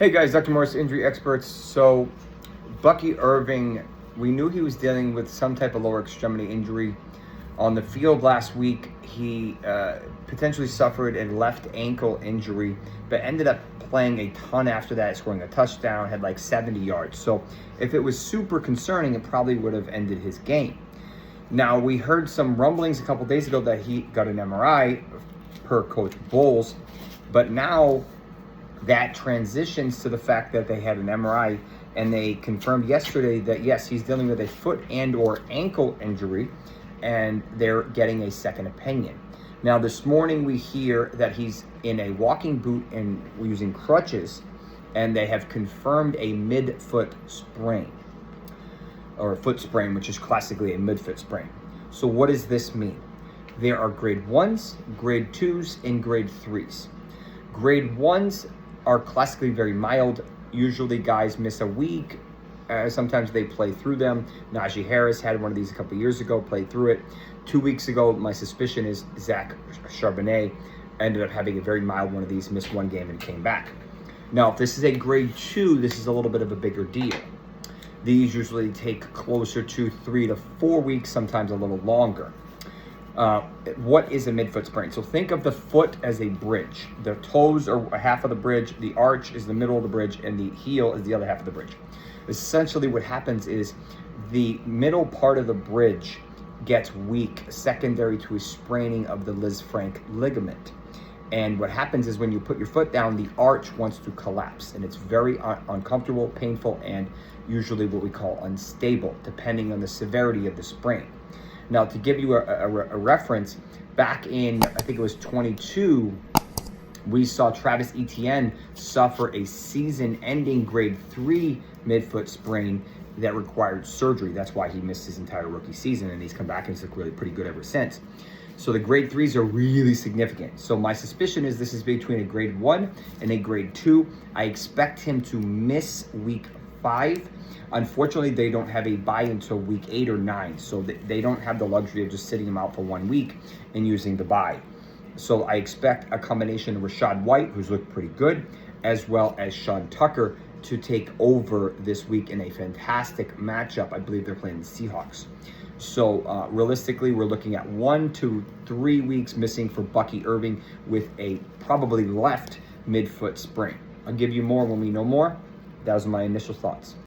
Hey guys, Dr. Morse, injury experts. So, Bucky Irving, we knew he was dealing with some type of lower extremity injury. On the field last week, he potentially suffered a left ankle injury, but ended up playing a ton after that, scoring a touchdown, had like 70 yards. So, if it was super concerning, it probably would have ended his game. Now, we heard some rumblings a couple days ago that he got an MRI per Coach Bowles, but now that transitions to the fact that they had an MRI and they confirmed yesterday that yes, he's dealing with a foot and or ankle injury and they're getting a second opinion. Now this morning we hear that he's in a walking boot and using crutches, and they have confirmed a midfoot sprain or a foot sprain, which is classically a midfoot sprain. So what does this mean? There are grade 1s, grade 2s, and grade 3s. Grade 1s are classically very mild. Usually guys miss a week. Sometimes they play through them. Najee Harris had one of these a couple years ago, played through it. 2 weeks ago, my suspicion is Zach Charbonnet ended up having a very mild one of these, missed one game and came back. Now, if this is a grade 2, this is a little bit of a bigger deal. These usually take closer to 3 to 4 weeks, sometimes a little longer. What is a midfoot sprain? So think of the foot as a bridge. The toes are half of the bridge, the arch is the middle of the bridge, and the heel is the other half of the bridge. Essentially what happens is the middle part of the bridge gets weak, secondary to a spraining of the Lisfranc ligament. And what happens is when you put your foot down, the arch wants to collapse, and it's very uncomfortable, painful, and usually what we call unstable, depending on the severity of the sprain. Now, to give you a reference, back in, I think it was 22, we saw Travis Etienne suffer a season-ending grade 3 midfoot sprain that required surgery. That's why he missed his entire rookie season, and he's come back and he's looked really pretty good ever since. So the grade 3s are really significant. So my suspicion is this is between a grade 1 and a grade 2. I expect him to miss week 5. Unfortunately, they don't have a bye until week 8 or 9, so they don't have the luxury of just sitting him out for 1 week and using the bye. So I expect a combination of Rachaad White, who's looked pretty good, as well as Sean Tucker to take over this week in a fantastic matchup. I believe they're playing the Seahawks. So realistically, we're looking at 1 to 3 weeks missing for Bucky Irving with a probably left midfoot sprain. I'll give you more when we know more. That was my initial thoughts.